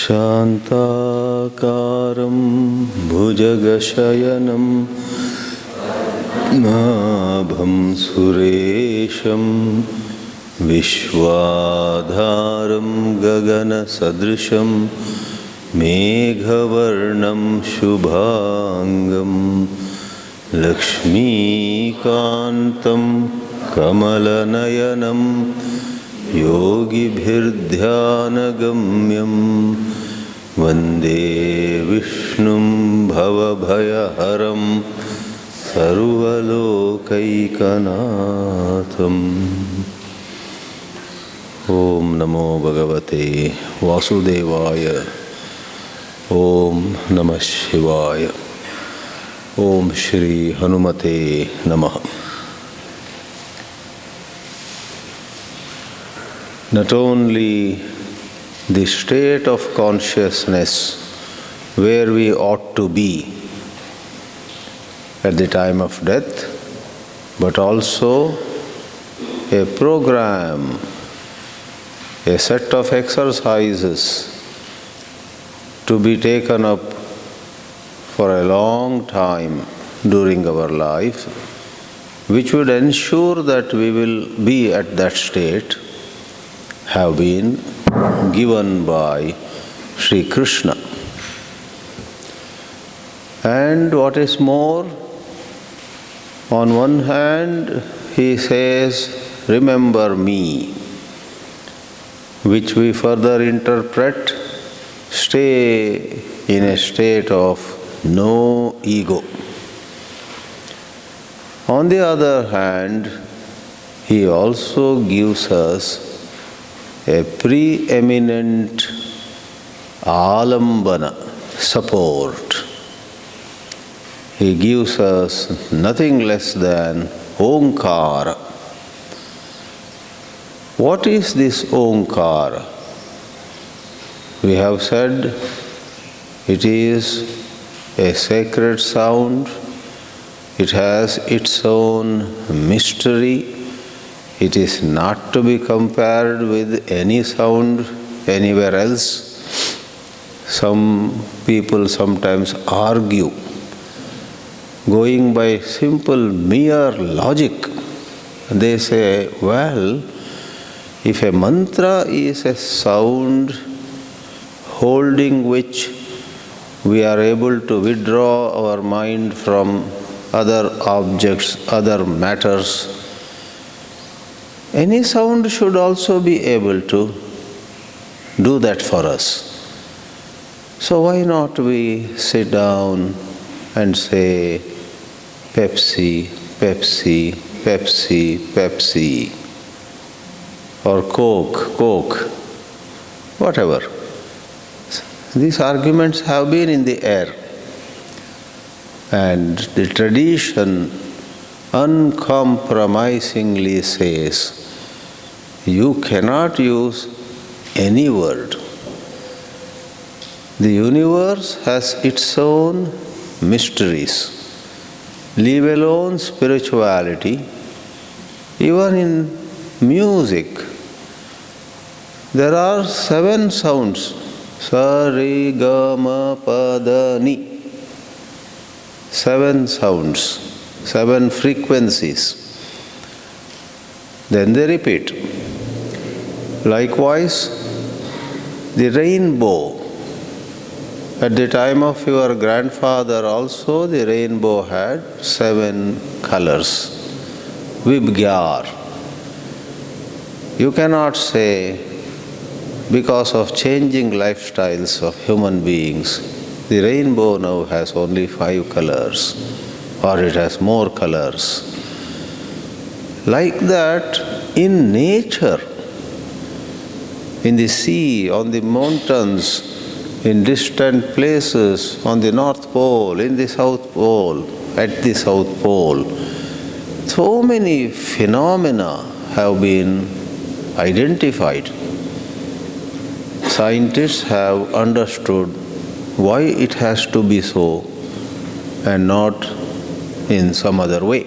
शान्ताकारं भुजगशयनं नाभं सुरेशं विश्वाधारं गगनसदृशं मेघवर्णं शुभांगं लक्ष्मीकान्तं कमलनयनं योगिभिर्ध्यानगम्यं वन्दे विष्णुं भवभयहरं सर्वलोकैकनाथम्। ओम नमो भगवते वासुदेवाय। ओम नमः शिवाय। ओम श्री हनुमते नमः। Not only the state of consciousness where we ought to be at the time of death, but also a program, a set of exercises to be taken up for a long time during our life, which would ensure that we will be at that state, have been given by Sri Krishna. And what is more, on one hand he says, remember me, which we further interpret, stay in a state of no ego. On the other hand, he also gives us a preeminent alambana, support. He gives us nothing less than Omkara. What is this Omkara? We have said it is a sacred sound. It has its own mystery. It is not to be compared with any sound anywhere else. Some people sometimes argue, going by simple mere logic. They say, well, if a mantra is a sound holding which we are able to withdraw our mind from other objects, other matters, any sound should also be able to do that for us. So why not we sit down and say, Pepsi, Pepsi, Pepsi, Pepsi, or Coke, Coke, whatever. These arguments have been in the air. And the tradition uncompromisingly says, you cannot use any word. The universe has its own mysteries. Leave alone spirituality. Even in music, there are 7 sounds. Sa, re, ga, ma, pa, da, ni. 7 sounds, 7 frequencies. Then they repeat. Likewise, the rainbow. At the time of your grandfather also, the rainbow had 7 colors. Vibgyar. You cannot say, because of changing lifestyles of human beings, the rainbow now has only 5 colors, or it has more colors. Like that, in nature, in the sea, on the mountains, in distant places, on the North Pole, in the South Pole, at the South Pole, so many phenomena have been identified. Scientists have understood why it has to be so and not in some other way.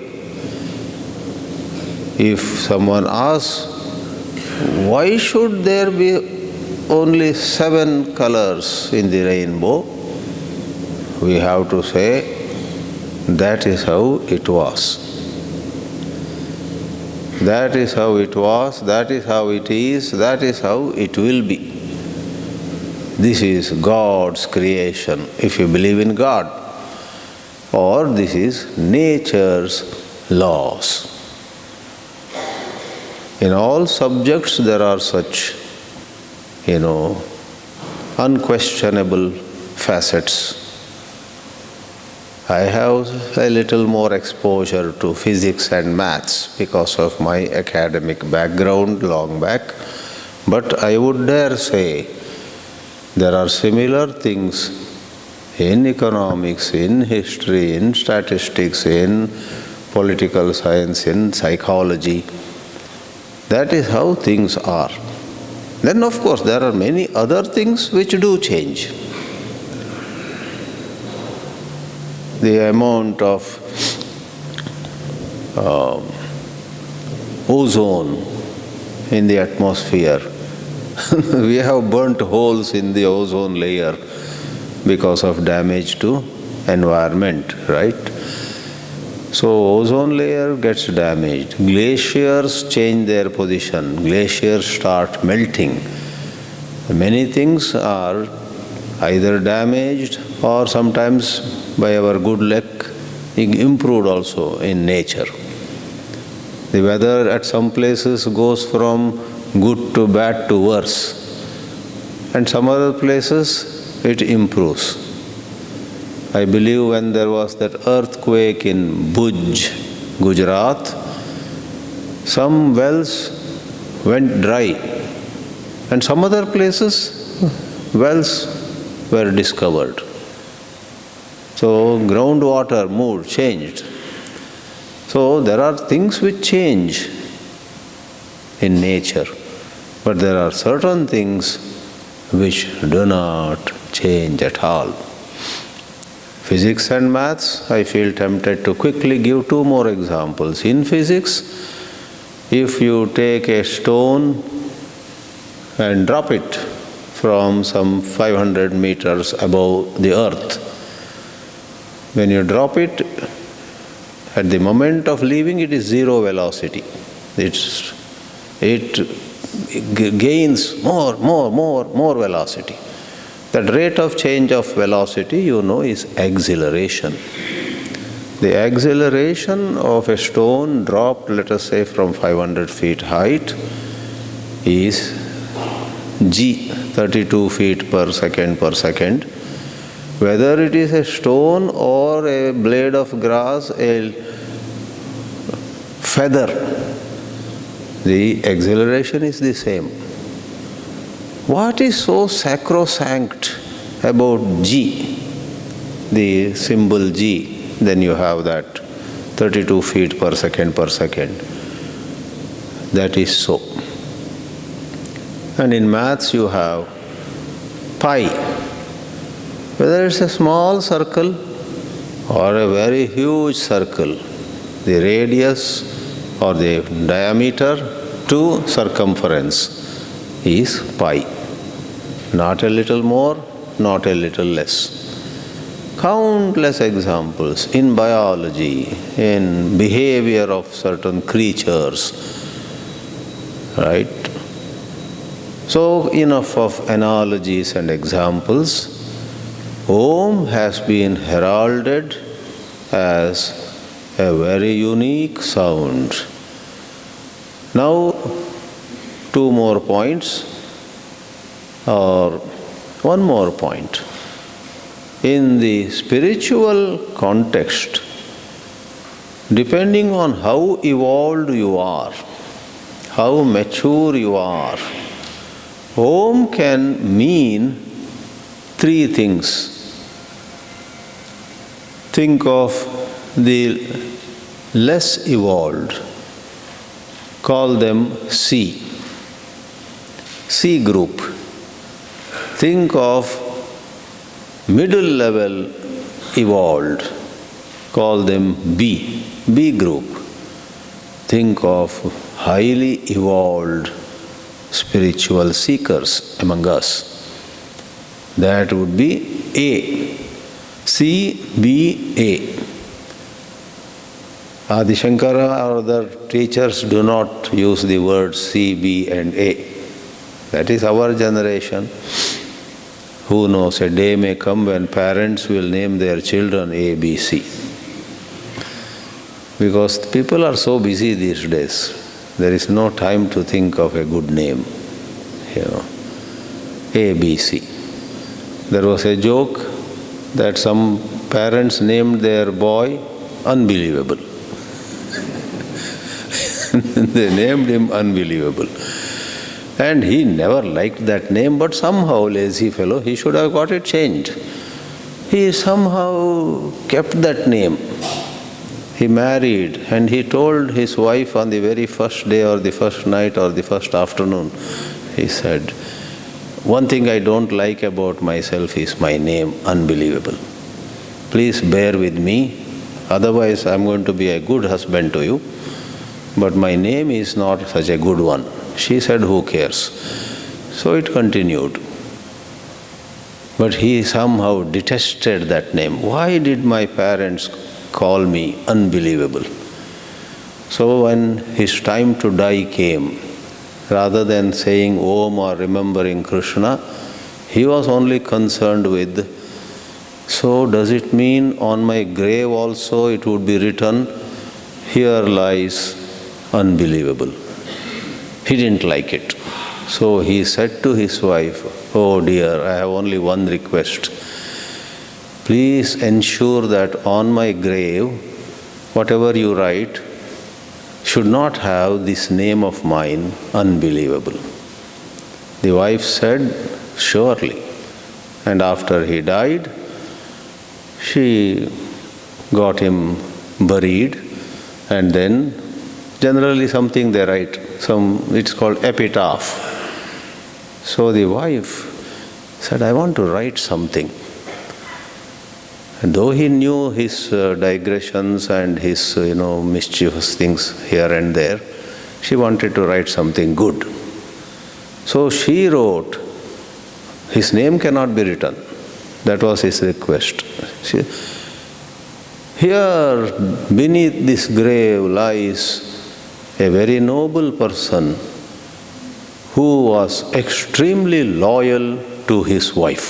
if someone asks, why should there be only 7 colors in the rainbow? We have to say, that is how it was. That is how it was, that is how it is, that is how it will be. This is God's creation, if you believe in God. Or this is nature's laws. In all subjects there are such, unquestionable facets. I have a little more exposure to physics and maths because of my academic background long back, but I would dare say there are similar things in economics, in history, in statistics, in political science, in psychology. That is how things are. Then of course there are many other things which do change. The amount of ozone in the atmosphere. We have burnt holes in the ozone layer because of damage to environment, right? So ozone layer gets damaged. Glaciers change their position. Glaciers start melting. Many things are either damaged or sometimes by our good luck improved also in nature. The weather at some places goes from good to bad to worse, and some other places it improves. I believe when there was that earthquake in Bhuj, Gujarat, some wells went dry, and some other places wells were discovered. So groundwater moved, changed. So there are things which change in nature, but there are certain things which do not change at all. Physics and maths, I feel tempted to quickly give 2 more examples. In physics, if you take a stone and drop it from some 500 meters above the earth, when you drop it, at the moment of leaving, it is 0 velocity. It gains more velocity. That rate of change of velocity, is acceleration. The acceleration of a stone dropped, let us say, from 500 feet height is g, 32 feet per second. Whether it is a stone or a blade of grass, a feather, the acceleration is the same. What is so sacrosanct about g, the symbol g? Then you have that 32 feet per second. That is so. And in maths you have pi. Whether it's a small circle or a very huge circle, the radius or the diameter to circumference is pi. Not a little more, not a little less. Countless examples in biology, in behavior of certain creatures, right? So enough of analogies and examples. Om has been heralded as a very unique sound. Now, 2 more points, or 1 more point. In the spiritual context, depending on how evolved you are, how mature you are, Om can mean 3 things. Think of the less evolved, call them C group. Think of middle level evolved, call them B group. think of highly evolved spiritual seekers among us. That would be A. C-B-A. Adi Shankara or other teachers do not use the words C, B and A. That is our generation. Who knows, a day may come when parents will name their children A, B, C. Because people are so busy these days, there is no time to think of a good name. A, B, C. There was a joke that some parents named their boy Unbelievable. They named him Unbelievable. And he never liked that name, but somehow, lazy fellow, he should have got it changed. He somehow kept that name. He married and he told his wife on the very first day or the first night or the first afternoon, he said, "One thing I don't like about myself is my name, Unbelievable. Please bear with me, otherwise I'm going to be a good husband to you, but my name is not such a good one." She said, "Who cares?" So it continued. But he somehow detested that name. Why did my parents call me Unbelievable? So when his time to die came, rather than saying Om or remembering Krishna, he was only concerned with, so does it mean on my grave also it would be written, "Here lies Unbelievable"? He didn't like it. So he said to his wife, "Oh dear, I have only one request. Please ensure that on my grave, whatever you write should not have this name of mine, Unbelievable." The wife said, "Surely." And after he died, she got him buried, and then generally something they write, it's called epitaph. So the wife said, "I want to write something." And though he knew his digressions and his mischievous things here and there, she wanted to write something good. So she wrote, his name cannot be written. That was his request. "Here beneath this grave lies a very noble person who was extremely loyal to his wife."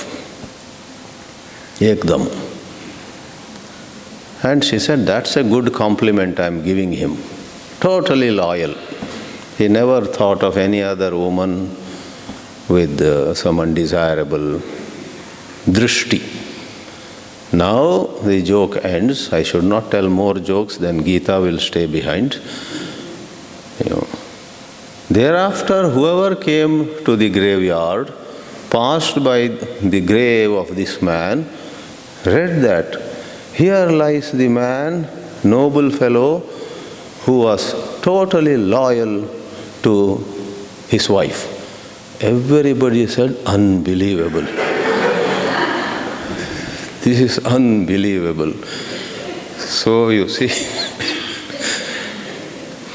Ekdam. And she said, "That's a good compliment I am giving him. Totally loyal. He never thought of any other woman with some undesirable drishti." Now the joke ends. I should not tell more jokes, then Geeta will stay behind. Thereafter, whoever came to the graveyard, passed by the grave of this man, read that, "Here lies the man, noble fellow, who was totally loyal to his wife." Everybody said, "Unbelievable." This is unbelievable. So you see,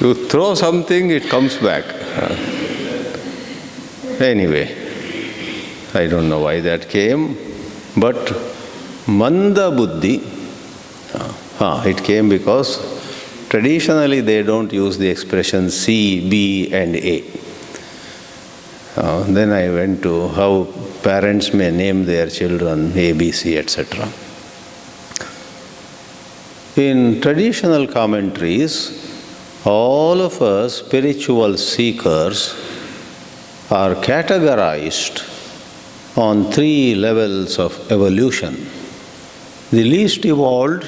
you throw something, it comes back. Anyway, I don't know why that came, but Manda Buddhi, it came because traditionally they don't use the expression C, B and A. Then I went to how parents may name their children A, B, C, etc. In traditional commentaries, all of us spiritual seekers are categorized on 3 levels of evolution. The least evolved,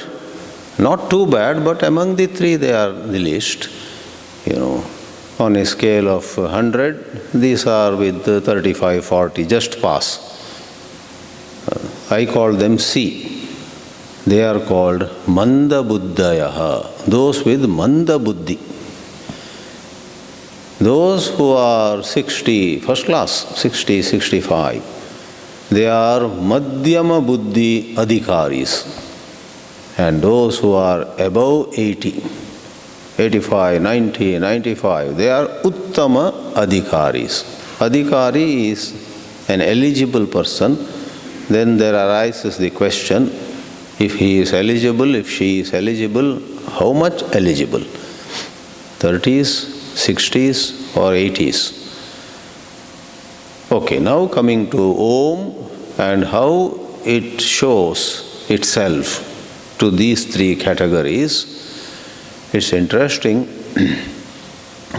not too bad, but among the 3 they are the least. On a scale of 100, these are with 35, 40, just pass. I call them C. They are called Manda Buddhayaha, those with Manda Buddhi. Those who are 60, first class, 60, 65, they are Madhyama Buddhi Adhikaris. And those who are above 80, 85, 90, 95. They are Uttama Adhikaris. Adhikari is an eligible person. Then there arises the question, if he is eligible, if she is eligible, how much eligible? 30s, 60s or 80s? Okay, now coming to Om and how it shows itself to these three categories. It's interesting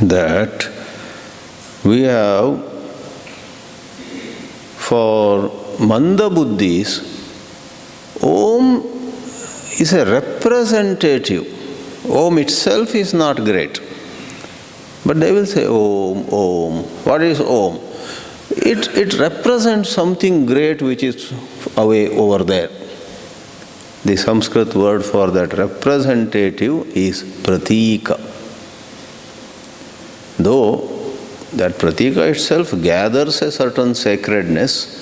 that we have, for Manda Buddhis, Om is a representative. Om itself is not great. But they will say, Om, Om. What is Om? It represents something great which is away over there. The Sanskrit word for that representative is pratika. Though that pratika itself gathers a certain sacredness,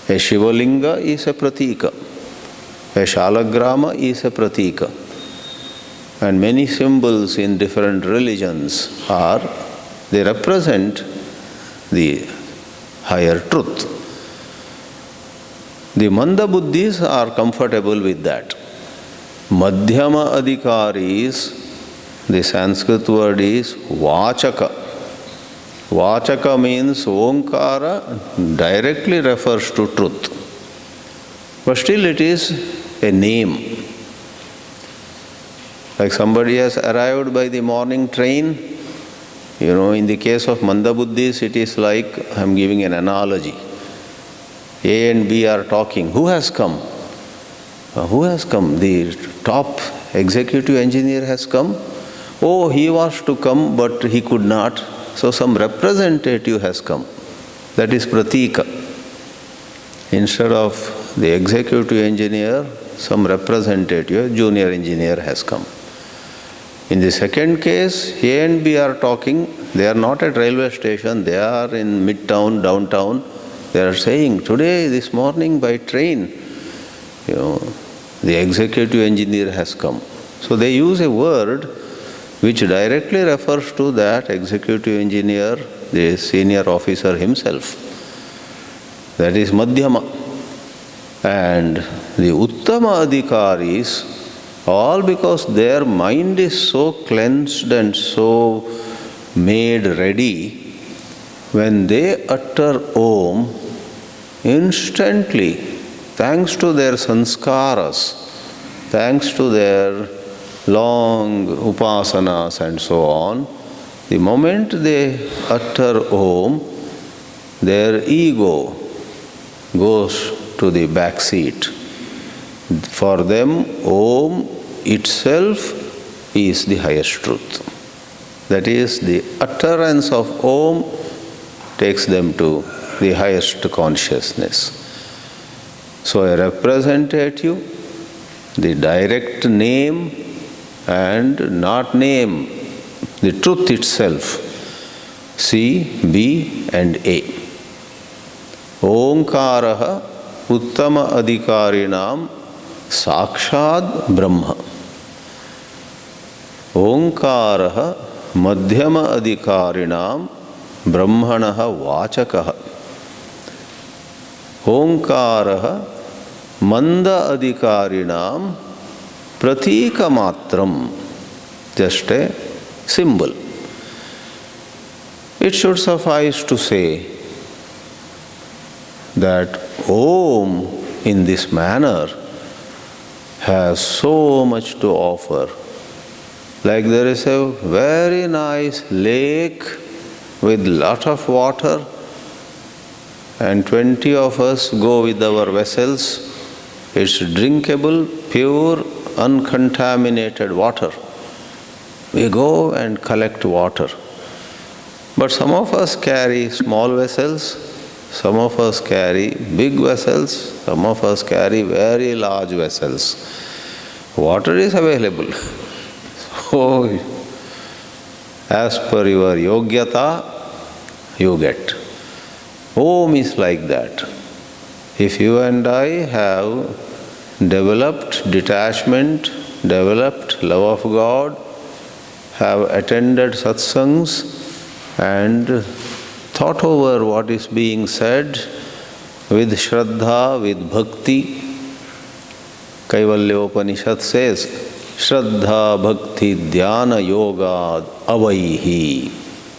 a Shivalinga is a pratika, a Shalagrama is a pratika, and many symbols in different religions they represent the higher truth. The Manda Buddhis are comfortable with that. Madhyama Adhikaris, the Sanskrit word is Vachaka. Vachaka means Omkara directly refers to truth. But still it is a name. Like somebody has arrived by the morning train. In the case of Manda Buddhis, it is like, I am giving an analogy. A and B are talking. Who has come? Who has come? The top executive engineer has come. Oh, he was to come, but he could not. So some representative has come. That is pratika. Instead of the executive engineer, some representative, junior engineer has come. In the second case, A and B are talking. They are not at railway station. They are in midtown, downtown. They are saying, today, this morning by train, the executive engineer has come. So they use a word which directly refers to that executive engineer, the senior officer himself. That is Madhyama. And the Uttama Adhikaris, all because their mind is so cleansed and so made ready, when they utter Om, instantly, thanks to their sanskaras, thanks to their long upasanas and so on, the moment they utter Om, their ego goes to the back seat. For them, Om itself is the highest truth. That is, the utterance of Om takes them to the highest consciousness. So a representative, the direct name and not name, the truth itself, C, B and A. Omkaraha Uttama Adhikarinam Sakshad Brahma. Omkaraha Madhyama Adhikarinam Brahmanaha Vachakaha. Omkaraha Manda Adhikarinam Pratika Matram. Just a symbol. It should suffice to say that Om in this manner has so much to offer. Like there is a very nice lake with lot of water, and 20 of us go with our vessels. It's drinkable, pure, uncontaminated water. We go and collect water. But some of us carry small vessels, some of us carry big vessels, some of us carry very large vessels. Water is available. So, as per your yogyata, you get. Om is like that. If you and I have developed detachment, developed love of God, have attended satsangs and thought over what is being said with Shraddha, with Bhakti. Kaivalyopanishad says, Shraddha Bhakti Dhyana Yoga Avaihi.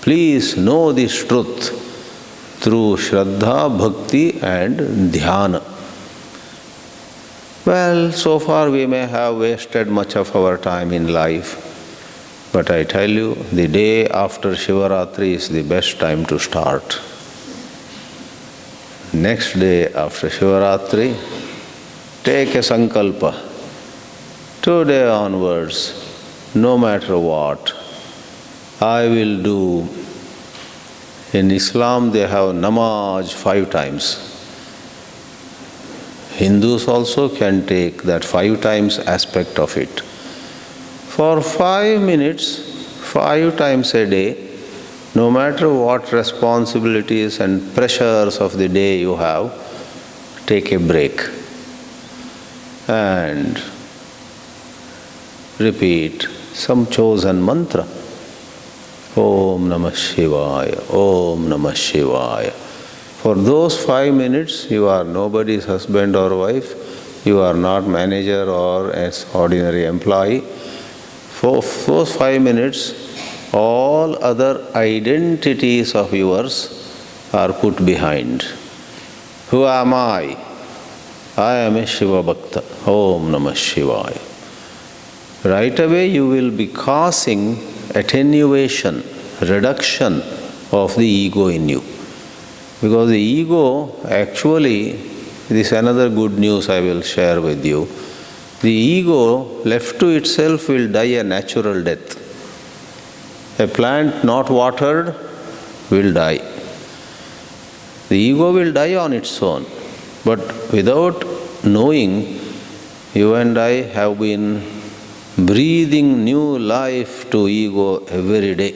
Please know this truth through Shraddha, Bhakti and Dhyana. Well, so far we may have wasted much of our time in life, but I tell you, the day after Shivaratri is the best time to start. Next day after Shivaratri, take a sankalpa. Today onwards, no matter what, I will do. In Islam they have namaz 5 times. Hindus also can take that 5 times aspect of it. For 5 minutes, 5 times a day, no matter what responsibilities and pressures of the day you have, take a break and repeat some chosen mantra. Om Namah Shivaya, Om Namah Shivaya. For those 5 minutes, you are nobody's husband or wife, you are not manager or an ordinary employee. For those 5 minutes, all other identities of yours are put behind. Who am I? I am a Shiva Bhakta. Om Namah Shivaya. Right away you will be causing attenuation, reduction of the ego in you. Because the ego, actually, this is another good news I will share with you. The ego, left to itself, will die a natural death. A plant not watered will die. The ego will die on its own. But without knowing, you and I have been breathing new life to ego every day.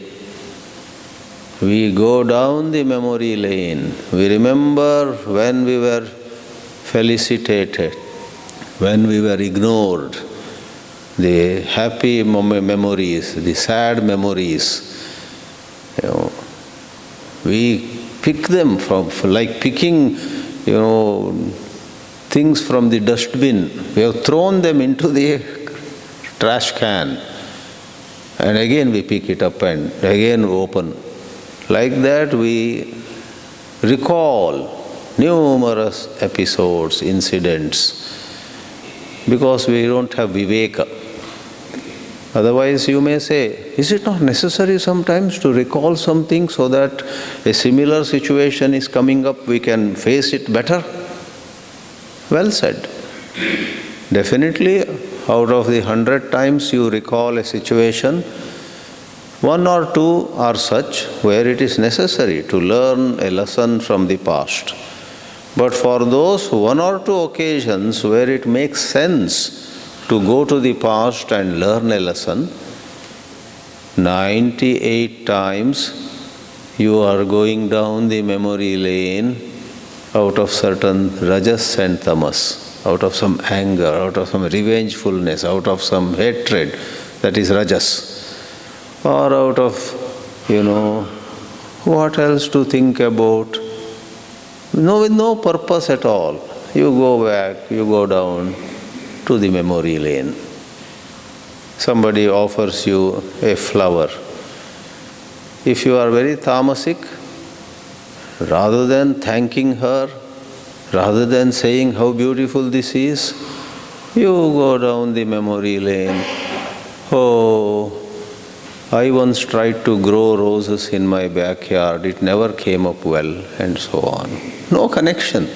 We go down the memory lane. We remember when we were felicitated, when we were ignored, the happy memories, the sad memories. We pick them from, like picking, things from the dustbin. We have thrown them into the trash can, and again we pick it up and again open. Like that we recall numerous episodes, incidents, because we don't have viveka. Otherwise you may say, is it not necessary sometimes to recall something so that a similar situation is coming up, we can face it better? Well said. Definitely, out of the 100 times you recall a situation, 1 or 2 are such where it is necessary to learn a lesson from the past. But for those 1 or 2 occasions where it makes sense to go to the past and learn a lesson, 98 times you are going down the memory lane out of certain rajas and tamas, out of some anger, out of some revengefulness, out of some hatred, that is rajas, or out of, what else to think about. With no purpose at all. You go back, you go down to the memory lane. Somebody offers you a flower. If you are very tamasic, rather than thanking her, rather than saying how beautiful this is, you go down the memory lane. Oh, I once tried to grow roses in my backyard, it never came up well, and so on. No connection.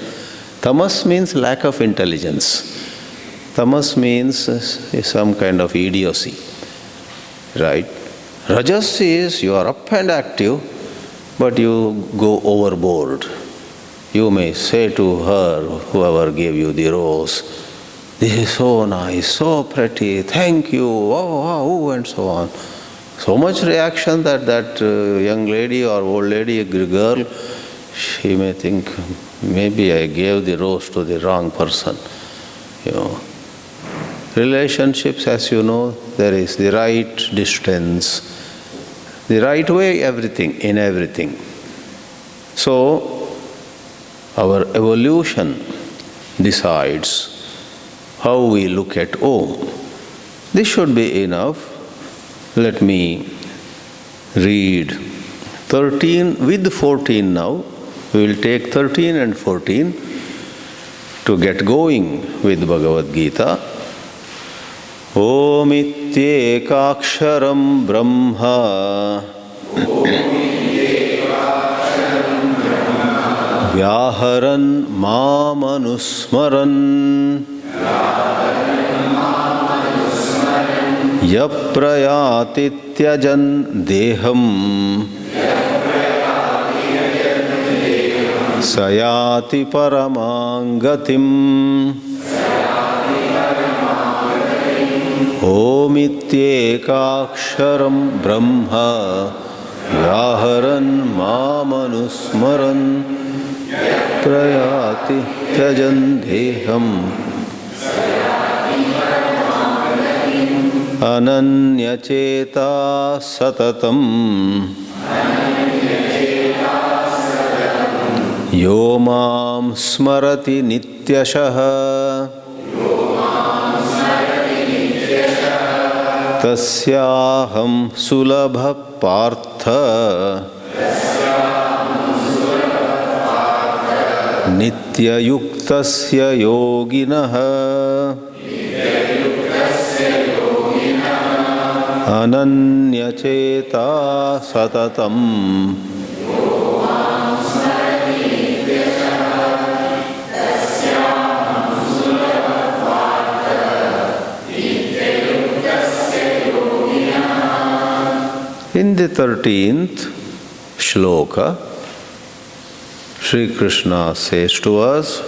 Tamas means lack of intelligence. Tamas means some kind of idiocy, right? Rajas is you are up and active, but you go overboard. You may say to her, whoever gave you the rose, this is so nice, so pretty, thank you, oh, and so on. So much reaction that young lady or old lady, girl, she may think, maybe I gave the rose to the wrong person. Relationships, as you know, there is the right distance, the right way, everything, in everything. So, our evolution decides how we look at Om. This should be enough. Let me read 13 with 14 now. We will take 13 and 14 to get going with Bhagavad Gita. Om ityekaksharam brahma vyaharan mamanusmaran yaprayati tyajan deham sayati paramangatim. Om ityekaksharam brahma vyaharan mamanusmaran prayati tyajan deham ananyacheta satatam yo mam smarati nityashah tasyaham sulabha partha nityayuktasya yoginah ananyacheta satatam In the 13th shloka, Sri Krishna says to us,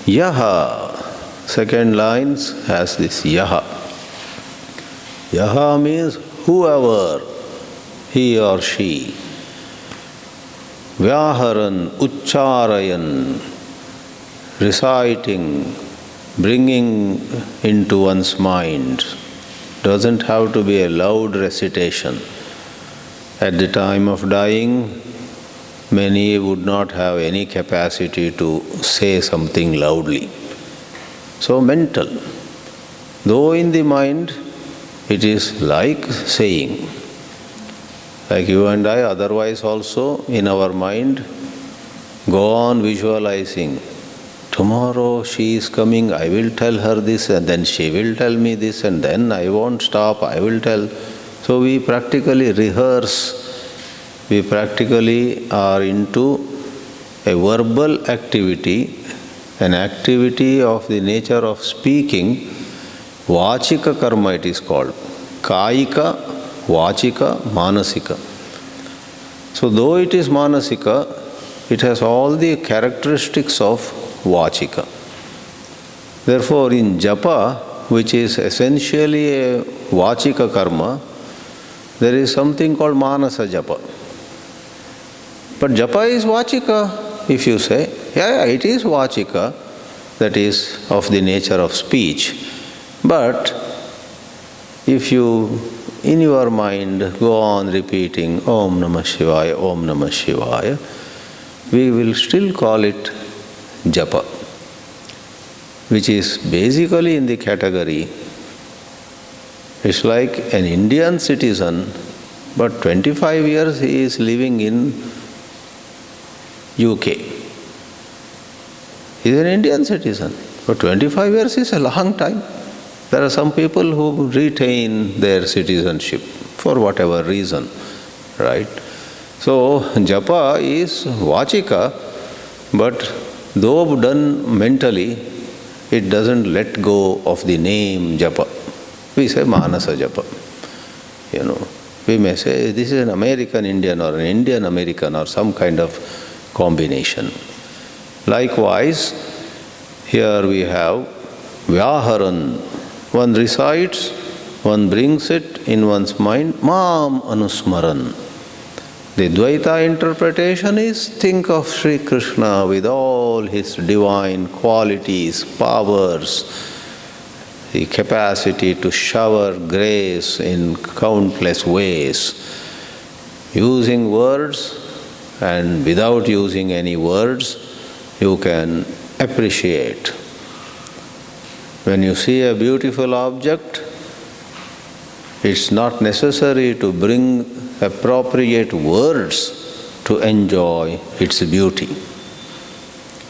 Yaha. Second line has this Yaha. Yaha means whoever, he or she. Vyaharan, Uchcharayan, reciting, bringing into one's mind. Doesn't have to be a loud recitation. At the time of dying, many would not have any capacity to say something loudly. So mental. Though in the mind, it is like saying. Like you and I, otherwise also in our mind, go on visualizing. Tomorrow she is coming, I will tell her this, and then she will tell me this, and then I won't stop, I will tell. So we practically rehearse, we practically are into a verbal activity, an activity of the nature of speaking. Vachika karma it is called. Kayika, Vachika, Manasika. So though it is Manasika, it has all the characteristics of Vachika. Therefore in japa, which is essentially a Vachika karma, there is something called Manasa japa. But japa is Vachika, if you say. Yeah, it is Vachika, that is of the nature of speech. But if you, in your mind, go on repeating Om Namah Shivaya, Om Namah Shivaya, we will still call it japa, which is basically in the category, it's like an Indian citizen, but 25 years he is living in UK. He is an Indian citizen, but 25 years is a long time. There are some people who retain their citizenship for whatever reason, right? So, japa is vachika, but though done mentally, it doesn't let go of the name japa. We say manasa japa. We may say this is an American Indian or an Indian American or some kind of combination. Likewise, here we have vyaharan. One recites, one brings it in one's mind, Mam Anusmaran. The Dwaytha interpretation is, think of Sri Krishna with all his divine qualities, powers, the capacity to shower grace in countless ways, using words and without using any words, you can appreciate. When you see a beautiful object, it's not necessary to bring appropriate words to enjoy its beauty.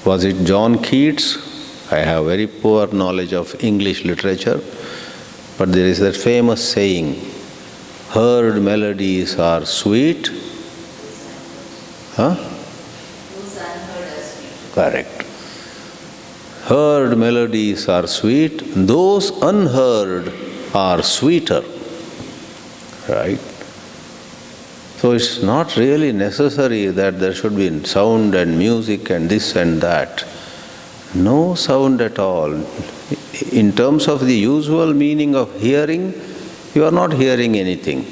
Was it John Keats? I have very poor knowledge of English literature, but there is that famous saying, heard melodies are sweet. Huh? Those unheard are sweet. Correct. Heard melodies are sweet, those unheard are sweeter. Right? So it's not really necessary that there should be sound and music and this and that. No sound at all. In terms of the usual meaning of hearing, you are not hearing anything.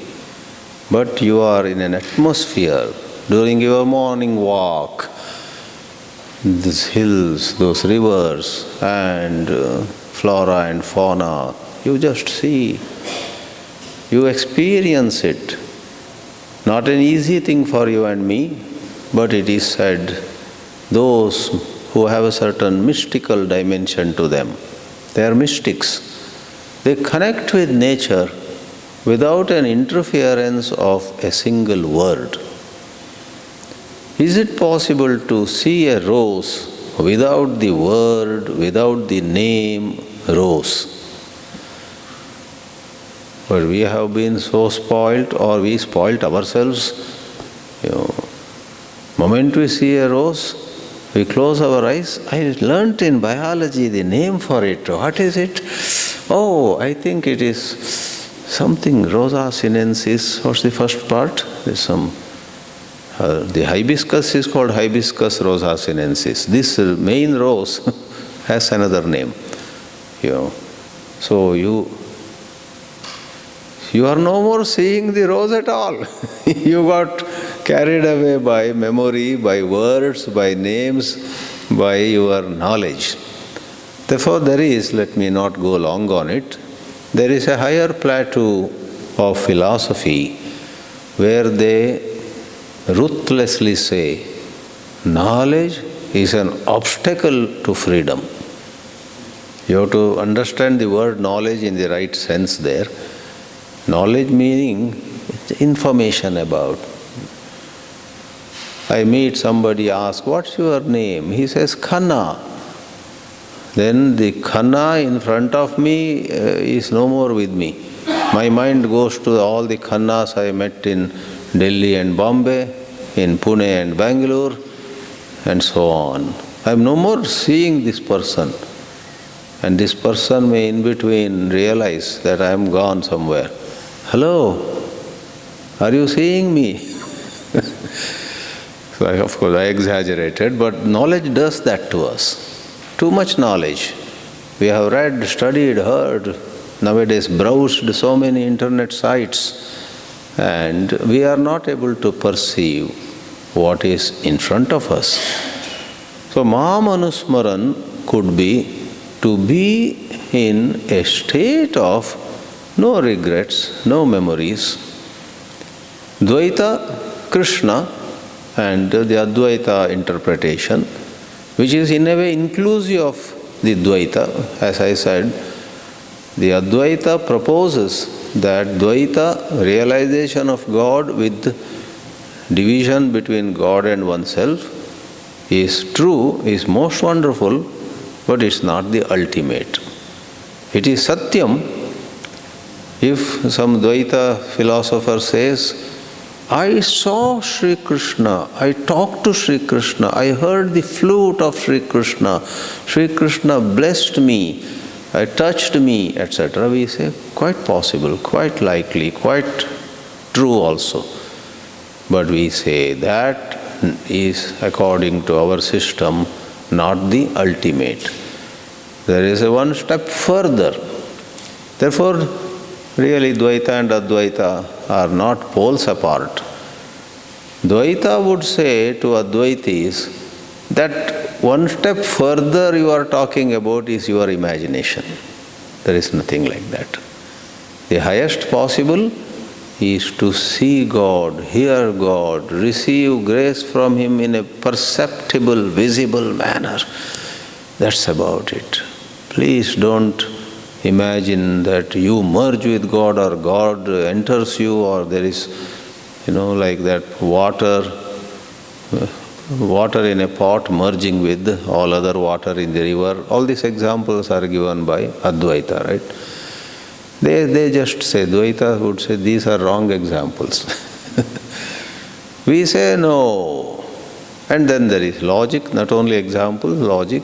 But you are in an atmosphere during your morning walk. These hills, those rivers and flora and fauna, you just see. You experience it. Not an easy thing for you and me, but it is said, those who have a certain mystical dimension to them, they are mystics. They connect with nature without an interference of a single word. Is it possible to see a rose without the word, without the name rose? But we have been so spoilt, or we spoilt ourselves. Moment we see a rose, we close our eyes. I learnt in biology the name for it. What is it? Oh, I think it is something Rosa sinensis. What's the first part? There's some. The hibiscus is called Hibiscus rosa sinensis. This main rose has another name. So you are no more seeing the rose at all. You got carried away by memory, by words, by names, by your knowledge. Therefore there is, let me not go long on it, there is a higher plateau of philosophy where they ruthlessly say, knowledge is an obstacle to freedom. You have to understand the word knowledge in the right sense there. Knowledge meaning information about. I meet somebody, ask, what's your name? He says, Khanna. Then the Khanna in front of me is no more with me. My mind goes to all the Khannas I met in Delhi and Bombay, in Pune and Bangalore, and so on. I am no more seeing this person. And this person may in between realize that I am gone somewhere. Hello, are you seeing me? So of course I exaggerated, but knowledge does that to us. Too much knowledge. We have read, studied, heard, nowadays browsed so many internet sites, and we are not able to perceive what is in front of us. So Mahamanusmaran could be to be in a state of no regrets, no memories. Dwaytha, Krishna, and the Advaitha interpretation, which is in a way inclusive of the Dwaitha. As I said, the Advaitha proposes that Dwaitha, realization of God with division between God and oneself, is true, is most wonderful, but it's not the ultimate. It is Satyam. If some Dwaitha philosopher says, I saw Sri Krishna, I talked to Sri Krishna, I heard the flute of Sri Krishna blessed me, I touched me, etc. We say, quite possible, quite likely, quite true also. But we say that is, according to our system, not the ultimate. There is a one step further. Therefore, really Dwaitha and Advaitha are not poles apart. Dwaitha would say to Advaitis that one step further you are talking about is your imagination. There is nothing like that. The highest possible is to see God, hear God, receive grace from Him in a perceptible, visible manner. That's about it. Please don't imagine that you merge with God or God enters you, or there is, like that water in a pot merging with all other water in the river. All these examples are given by Advaitha, right? They just say, Dwaytha would say, these are wrong examples. We say no. And then there is logic, not only example, logic.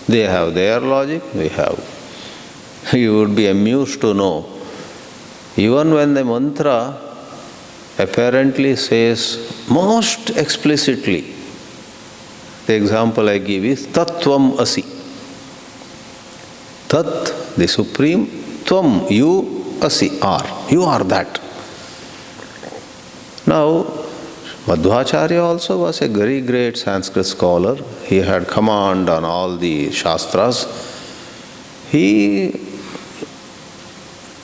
They have their logic, we have. You would be amused to know, even when the mantra apparently says most explicitly, the example I give is Tattvam Asi. Tat, the Supreme, Tvam, you, Asi, are. You are that. Now, Madhvacharya also was a very great Sanskrit scholar. He had command on all the Shastras. He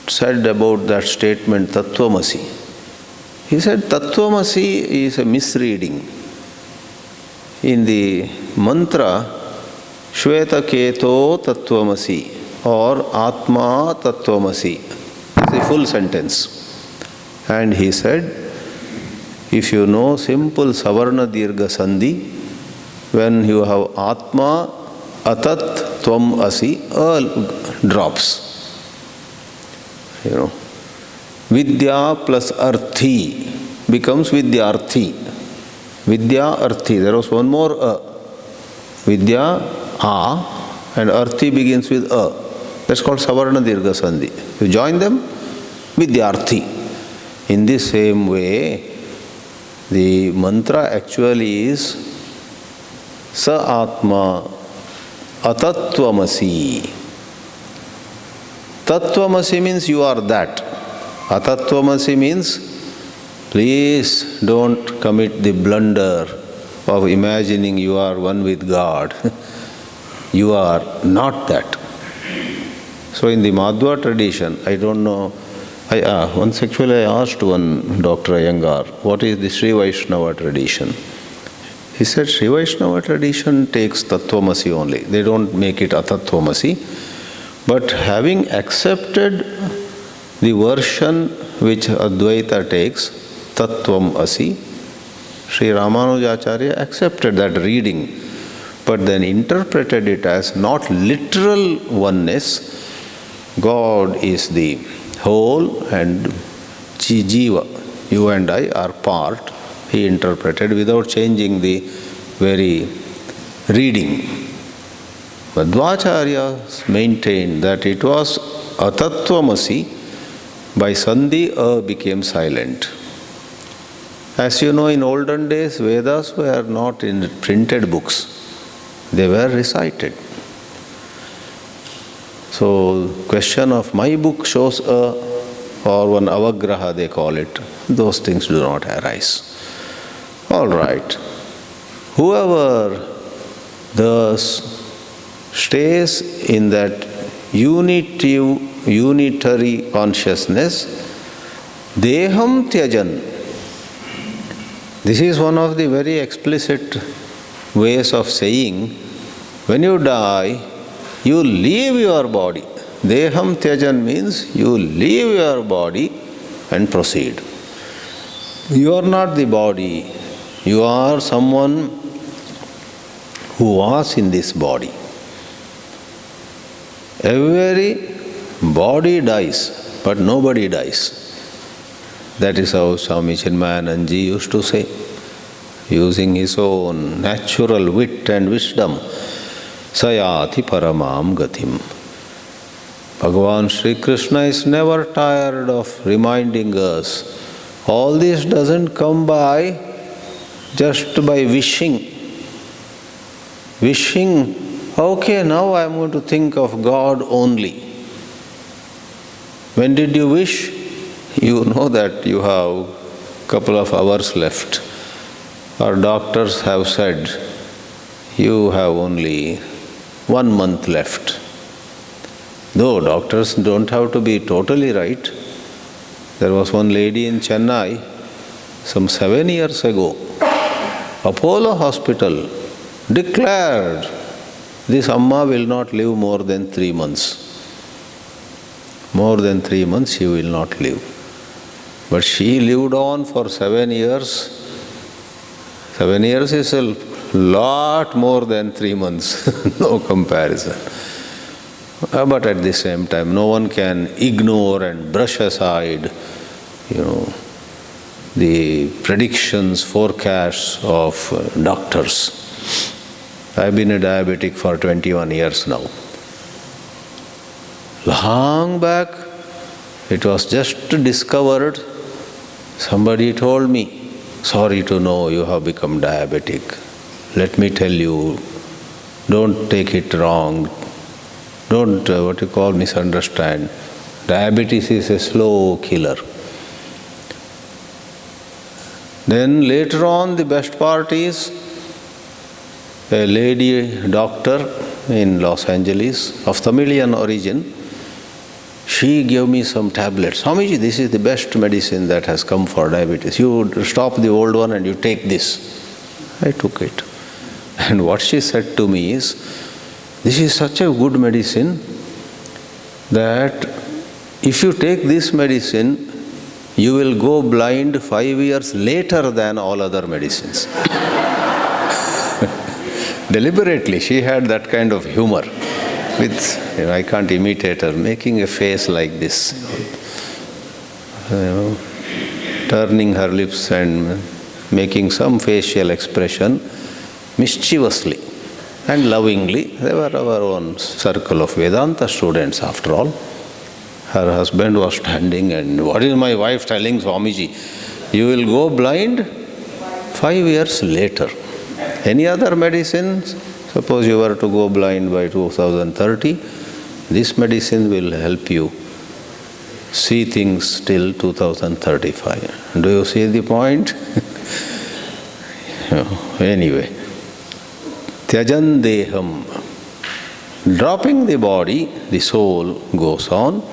said about that statement, Tattvamasi. He said, Tattvamasi is a misreading. In the mantra, Shveta Keto Tattvamasi or Atma Tattvamasi is the full sentence. And he said, if you know simple Savarna Dirgha Sandhi, when you have Atma, Atat Tvam Asi, drops. Vidya plus Arthi becomes Vidyarthi. Vidya Arthi. There was one more Vidya, A, and Arthi begins with A. That's called Savarna Dirgha Sandhi. You join them, Vidyarthi. In the same way, the mantra actually is Sa Atma Atatvamasi. Tattvamasi means you are that. Atatvamasi means please don't commit the blunder of imagining you are one with God. You are not that. So in the Madhva tradition, I don't know, once actually I asked one Dr. Iyengar, what is the Sri Vaishnava tradition? He said Sri Vaishnava tradition takes Tattvamasi only. They don't make it Atatvamasi. But having accepted the version which Advaita takes, Tattvam Asi, Sri Ramanujacharya accepted that reading, but then interpreted it as not literal oneness. God is the whole and Jiva, you and I are part, he interpreted without changing the very reading. Madhvacharya maintained that it was Atatvamasi, by Sandhi A became silent. As you know, in olden days, Vedas were not in printed books, they were recited. So, question of my book shows A, or one avagraha they call it, those things do not arise. All right. Whoever thus stays in that unitary consciousness, deham tyajan. This is one of the very explicit ways of saying, when you die, you leave your body. Deham tyajan means you leave your body and proceed. You are not the body, you are someone who was in this body. Every body dies, but nobody dies. That is how Swami Chinmayananji used to say, using his own natural wit and wisdom, Sayati Paramam Gatim. Bhagavan Sri Krishna is never tired of reminding us, all this doesn't come by just by wishing. Wishing, okay, now I am going to think of God only. When did you wish? You know that you have a couple of hours left. Our doctors have said, you have only 1 month left. Though doctors don't have to be totally right. There was one lady in Chennai, some 7 years ago, Apollo Hospital declared this Amma will not live more than 3 months. More than 3 months she will not live. But she lived on for 7 years. 7 years is a lot more than 3 months, no comparison. But at the same time, no one can ignore and brush aside, the predictions, forecasts of doctors. I've been a diabetic for 21 years now. Long back, it was just discovered. Somebody told me, sorry to know you have become diabetic. Let me tell you, don't take it wrong. Don't, misunderstand. Diabetes is a slow killer. Then later on, the best part is a lady doctor in Los Angeles of Tamilian origin. She gave me some tablets. Swamiji, this is the best medicine that has come for diabetes. You stop the old one and you take this. I took it. And what she said to me is, this is such a good medicine that if you take this medicine, you will go blind 5 years later than all other medicines. Deliberately, she had that kind of humor. With, I can't imitate her, making a face like this, turning her lips and making some facial expression mischievously and lovingly. They were our own circle of Vedanta students after all. Her husband was standing and, what is my wife telling Swamiji? You will go blind 5 years later. Any other medicines? Suppose you were to go blind by 2030, this medicine will help you see things till 2035. Do you see the point? Anyway, Tyajan Deham. Dropping the body, the soul goes on.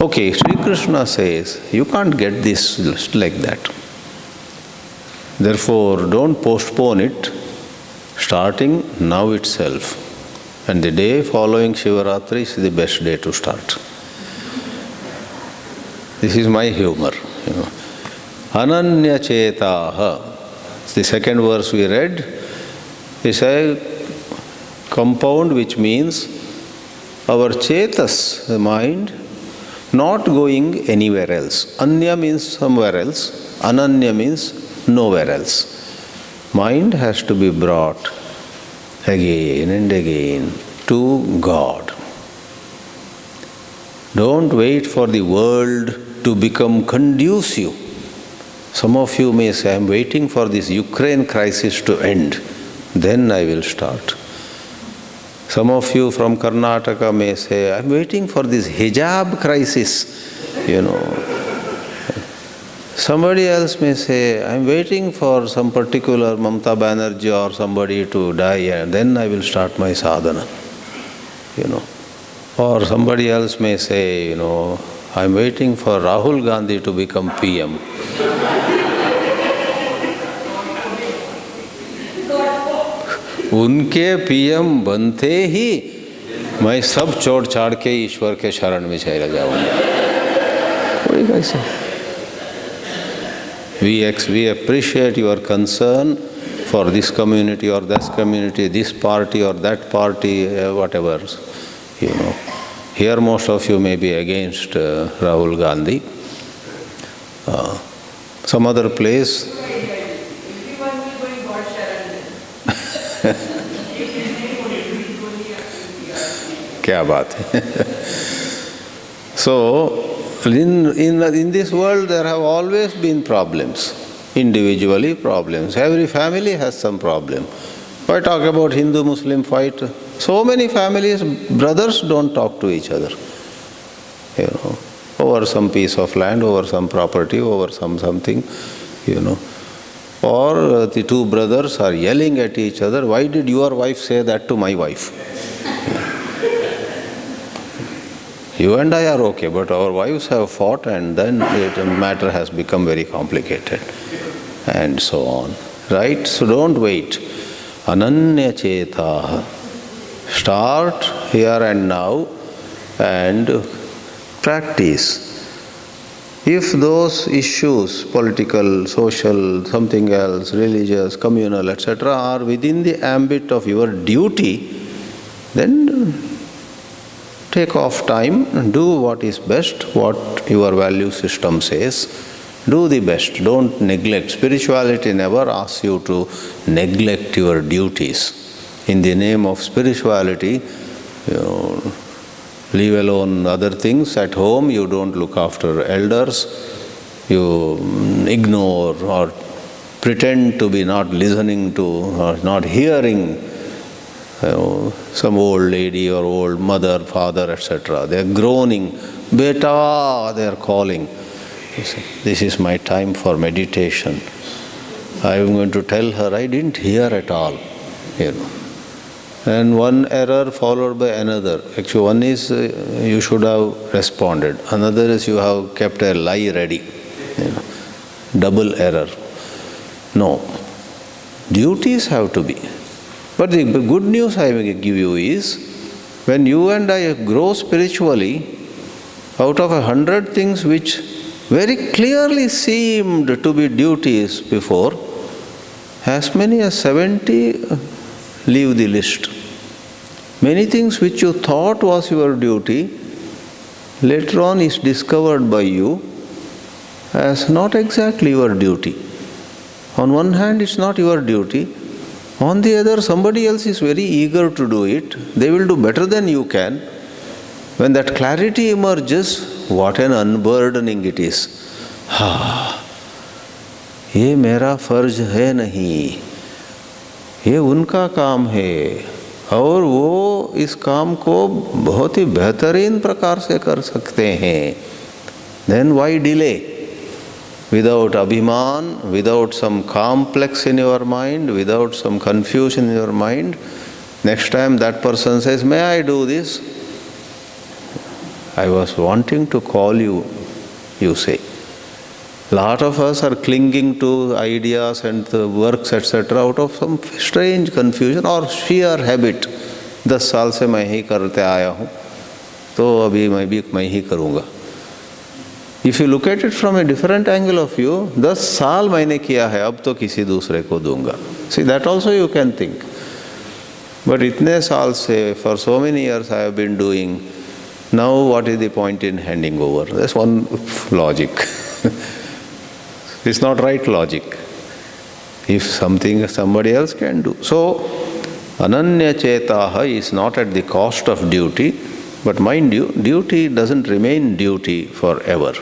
Okay, Sri Krishna says, you can't get this just like that. Therefore, don't postpone it. Starting now itself. And the day following Shivaratri is the best day to start. This is my humor. Ananya Chetaha. The second verse we read is a compound which means our Chetas, the mind, not going anywhere else. Anya means somewhere else. Ananya means nowhere else. Mind has to be brought again and again to God. Don't wait for the world to become conducive. Some of you may say, I am waiting for this Ukraine crisis to end, then I will start. Some of you from Karnataka may say, I am waiting for this hijab crisis, Somebody else may say, I am waiting for some particular Mamata Banerjee or somebody to die and then I will start my sadhana. Or somebody else may say, I am waiting for Rahul Gandhi to become PM. उनके PM बनते ही मैं सब छोड़ छाड़ के ईश्वर के शरण में चला जाऊंगा. वही कैसे? We appreciate your concern for this community or that community, this party or that party, whatever. Here most of you may be against Rahul Gandhi. Some other place. क्या बात है. So, in this world there have always been problems, individually problems. Every family has some problem. Why talk about Hindu-Muslim fight? So many families, brothers don't talk to each other. Over some piece of land, over some property, over something, Or the two brothers are yelling at each other, why did your wife say that to my wife? You and I are okay, but our wives have fought, and then the matter has become very complicated, and so on. Right? So don't wait. Ananya chetaha. Start here and now and practice. If those issues, political, social, something else, religious, communal, etc., are within the ambit of your duty, then take off time, do what is best, what your value system says. Do the best, don't neglect. Spirituality never asks you to neglect your duties. In the name of spirituality, leave alone other things. At home, you don't look after elders, you ignore or pretend to be not listening to or not hearing some old lady or old mother, father, etc. They are groaning, beta, they are calling. This is my time for meditation. I am going to tell her, I didn't hear at all. And one error followed by another. Actually, one is you should have responded. Another is you have kept a lie ready. Double error. No. Duties have to be. But the good news I will give you is, when you and I grow spiritually, out of 100 things which very clearly seemed to be duties before, as many as 70 leave the list. Many things which you thought was your duty, later on is discovered by you as not exactly your duty. On one hand, it's not your duty. On the other, somebody else is very eager to do it. They will do better than you can. When that clarity emerges, what an unburdening it is. ये मेरा फर्ज है नहीं, ये उनका काम है, और वो इस काम को बहुत ही बेहतरीन प्रकार से कर सकते हैं. Then why delay? Without abhiman, without some complex in your mind, without some confusion in your mind, next time that person says, may I do this? I was wanting to call you, you say. Lot of us are clinging to ideas and the works, etc., out of some strange confusion or sheer habit. 10 साल से मैं ही करते आया हूँ, तो अभी मैं ही करूँगा. If you look at it from a different angle of view, 10 साल मैंने किया है, अब तो किसी दूसरे को दूंगा. See, that also you can think. But इतने साल से, for so many years I have been doing, now what is the point in handing over? That's one logic. It's not right logic. If somebody else can do. So, ananya chetaha is not at the cost of duty, but mind you, duty doesn't remain duty forever.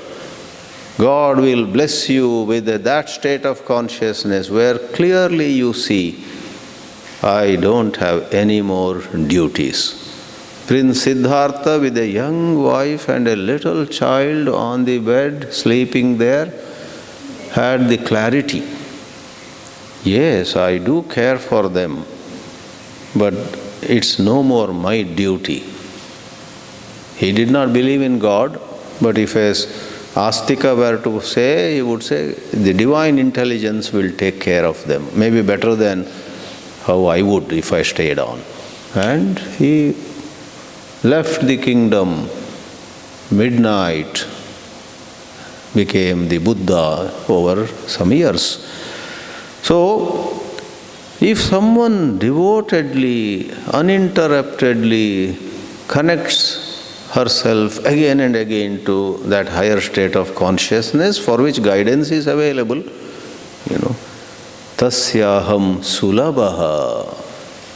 God will bless you with that state of consciousness where clearly you see, I don't have any more duties. Prince Siddhartha, with a young wife and a little child on the bed, sleeping there, had the clarity. Yes, I do care for them, but it's no more my duty. He did not believe in God, but if a Astika were to say, he would say, the divine intelligence will take care of them, maybe better than how I would if I stayed on. And he left the kingdom, midnight, became the Buddha over some years. So, if someone devotedly, uninterruptedly connects herself again and again to that higher state of consciousness for which guidance is available, tasyaham sulabaha,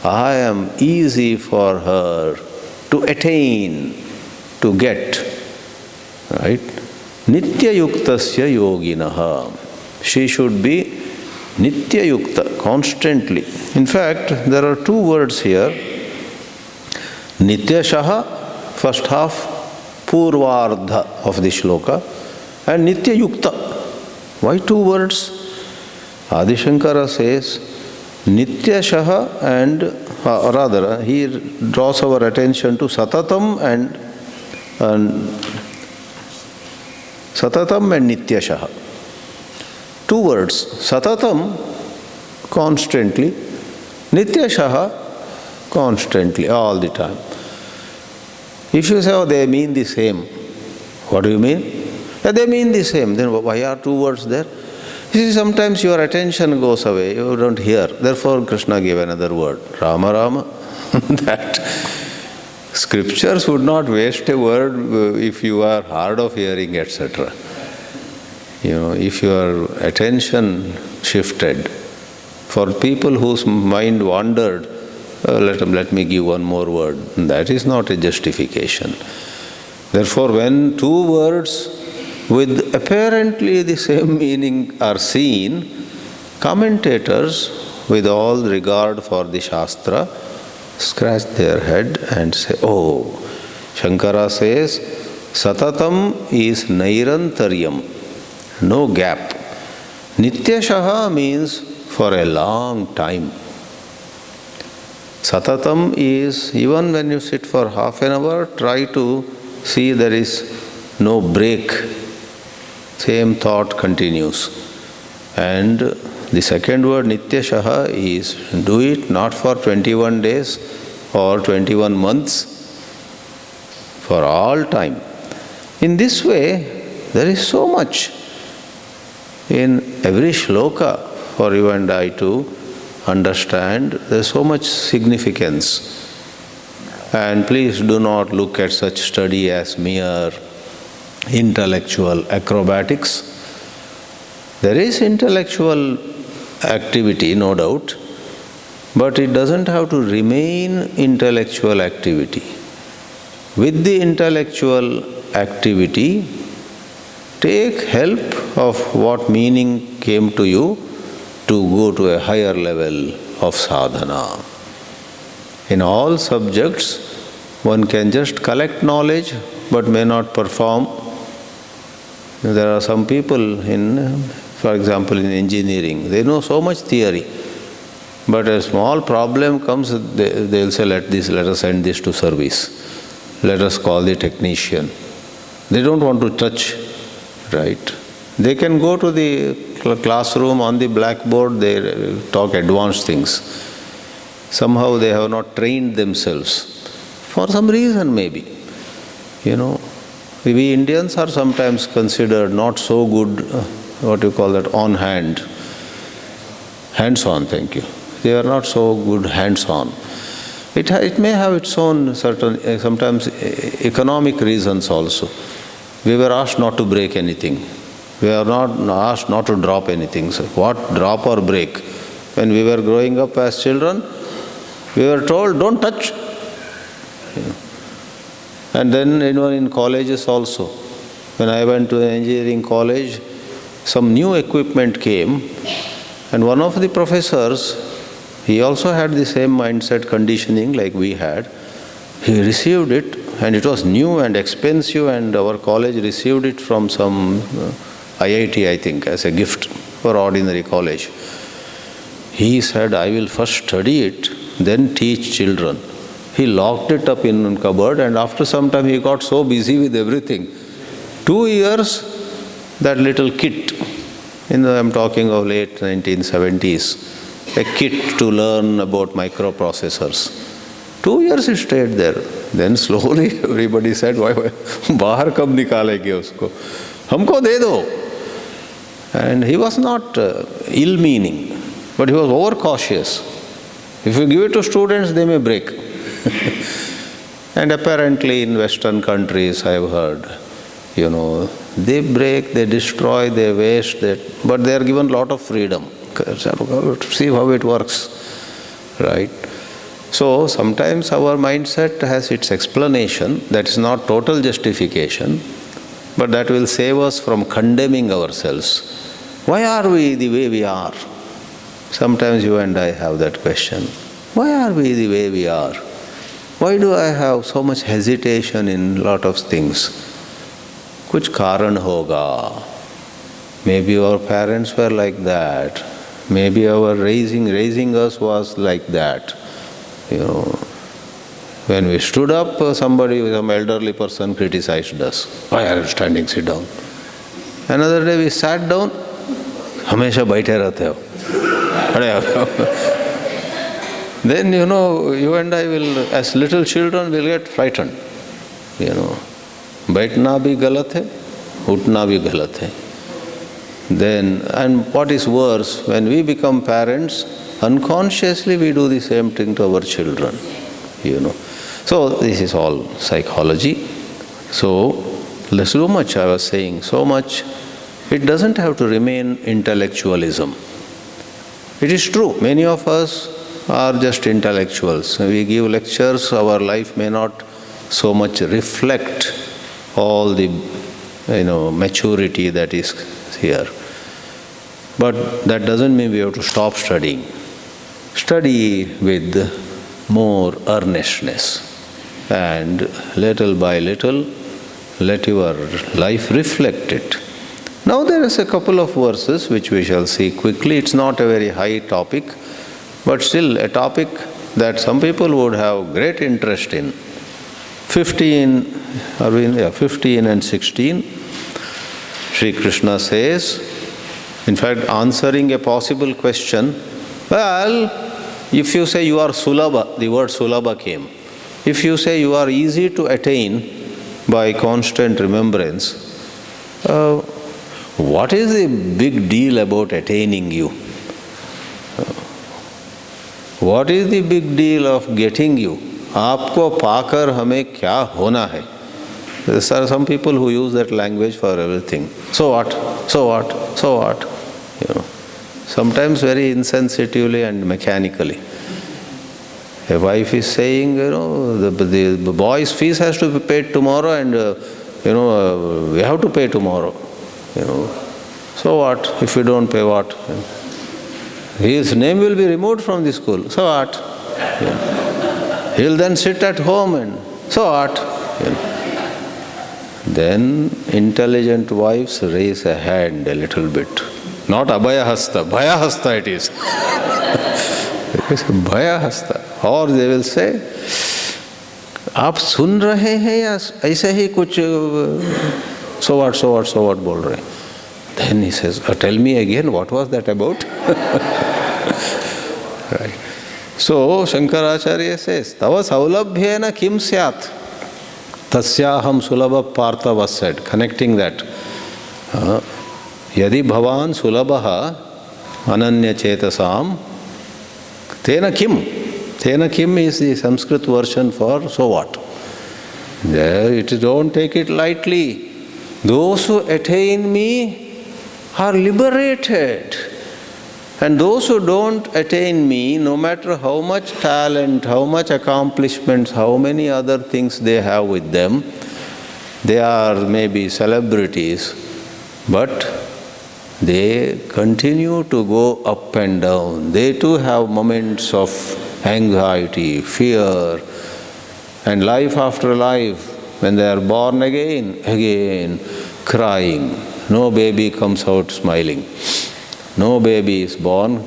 I am easy for her to attain, to get, right? Nitya yuktasya yoginaha. She should be nitya yukta, constantly. In fact, there are 2 words here. Nityashaha, first half, purvardha of the shloka, and nitya yukta. Why 2 words? Adi Shankara says, Nityashaha, and rather he draws our attention to Satatam and And Satatam and Nityashaha. Two words. Satatam, constantly. Nityashaha, constantly, all the time. If you say, oh, they mean the same, what do you mean? Yeah, they mean the same. Then why are two words there? You see, sometimes your attention goes away, you don't hear. Therefore, Krishna gave another word, Rama Rama. That scriptures would not waste a word if you are hard of hearing, etc. If your attention shifted. For people whose mind wandered, let me give one more word. That is not a justification. Therefore, when two words with apparently the same meaning are seen, commentators, with all regard for the Shastra, scratch their head and say, oh, Shankara says, Satatam is Nairantaryam, no gap. Nityashaha means for a long time. Satatam is, even when you sit for half an hour, try to see there is no break. Same thought continues. And the second word, Nityashaha, is do it not for 21 days or 21 months, for all time. In this way, there is so much in every shloka for you and I to understand. There is so much significance. And please do not look at such study as mere intellectual acrobatics. There is intellectual activity, no doubt, but it doesn't have to remain intellectual activity. With the intellectual activity, take help of what meaning came to you to go to a higher level of sadhana. In all subjects, one can just collect knowledge but may not perform. There are some people for example, in engineering, they know so much theory, but a small problem comes, they'll say, let us send this to service. Let us call the technician. They don't want to touch, right? They can go to the classroom, on the blackboard, they talk advanced things. Somehow they have not trained themselves. For some reason maybe. We Indians are sometimes considered not so good, hands-on, thank you. They are not so good hands-on. It may have its own certain, sometimes economic reasons also. We were asked not to break anything. We are not asked not to drop anything. So what drop or break? When we were growing up as children, we were told, don't touch. And then in colleges also. When I went to an engineering college, some new equipment came, and one of the professors, he also had the same mindset conditioning like we had. He received it, and it was new and expensive, and our college received it from some IIT, I think, as a gift for ordinary college. He said, I will first study it, then teach children. He locked it up in a cupboard, and after some time he got so busy with everything. 2 years, that little kit, I'm talking of late 1970s, a kit to learn about microprocessors. 2 years he stayed there. Then slowly everybody said, why bahar kab nikalenge usko? Humko de do. And he was not ill-meaning, but he was overcautious. If you give it to students, they may break. And apparently in Western countries, I have heard, they break, they destroy, they waste, but they are given a lot of freedom. See how it works, right? So sometimes our mindset has its explanation. That is not total justification, but that will save us from condemning ourselves. Why are we the way we are? Sometimes you and I have that question. Why are we the way we are? Why do I have so much hesitation in a lot of things? Kuch karan hoga. Maybe our parents were like that. Maybe our raising us was like that. When we stood up, somebody, some elderly person criticized us. Why are you standing? Sit down. Another day we sat down. हमेशा बैठे रहते हो. Then you and I will, as little children, will get frightened. बैठना भी गलत है, उठना भी गलत है. Then, and what is worse, when we become parents, unconsciously we do the same thing to our children. So this is all psychology. So so much I was saying, so much. It doesn't have to remain intellectualism. It is true, many of us are just intellectuals. We give lectures, our life may not so much reflect all the maturity that is here. But that doesn't mean we have to stop studying. Study with more earnestness, and little by little let your life reflect it. Now there is a couple of verses which we shall see quickly. It's not a very high topic, but still a topic that some people would have great interest in. 15 and 16, Sri Krishna says, in fact answering a possible question, well, if you say you are Sulabha, the word Sulabha came. If you say you are easy to attain by constant remembrance, what is the big deal about attaining you? What is the big deal of getting you? आपको पाकर हमें क्या होना है? There are some people who use that language for everything. So what? So what? So what? Sometimes very insensitively and mechanically. A wife is saying, the boy's fees has to be paid tomorrow, and we have to pay tomorrow. So what? If you don't pay, what? His name will be removed from the school. So what? He'll then sit at home and so what? Then intelligent wives raise a hand a little bit. Not Abhaya Hasta, Bhaya Hasta it is. Bhaya Hasta. Or they will say, आप सुन रहे हैं या ऐसे ही कुछ so what बोल रहे हैं? Then he says, tell me again, what was that about? Right. So Shankaracharya says, Tava saulabhyena kim syat? Tasyaham sulabha partha was said, connecting that. Yadi bhavan sulabaha ananya chetasam tena kim. Tena kim is the Sanskrit version for so what. Don't take it lightly. Those who attain me are liberated. And those who don't attain me, no matter how much talent, how much accomplishments, how many other things they have with them, they are maybe celebrities, but they continue to go up and down. They too have moments of anxiety, fear, and life after life, when they are born again, crying. No baby comes out smiling. No baby is born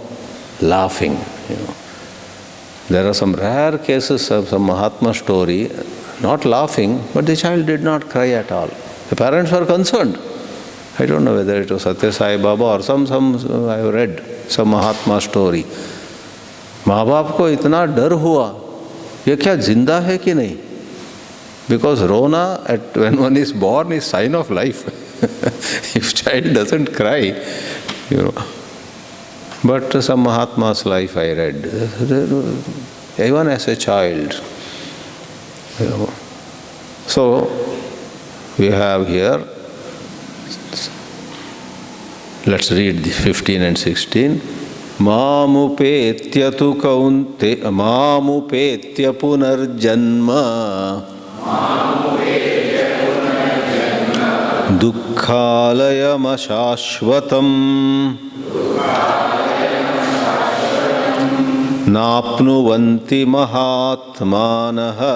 laughing. There are some rare cases of some Mahatma story, not laughing, but the child did not cry at all. The parents were concerned. I don't know whether it was Satya Sai Baba or some I have read some Mahatma story. माँ बाप को इतना डर हुआ, ये क्या जिंदा है कि नहीं? Because rona when one is born is sign of life. If child doesn't cry, But some Mahatma's life I read, even as a child. So we have here, let's read the 15 and 16. Mamupetya tu kaunte, mamupetya punarjanma, dukkhalayam ashashvatam, napnuvanti mahatmanaha,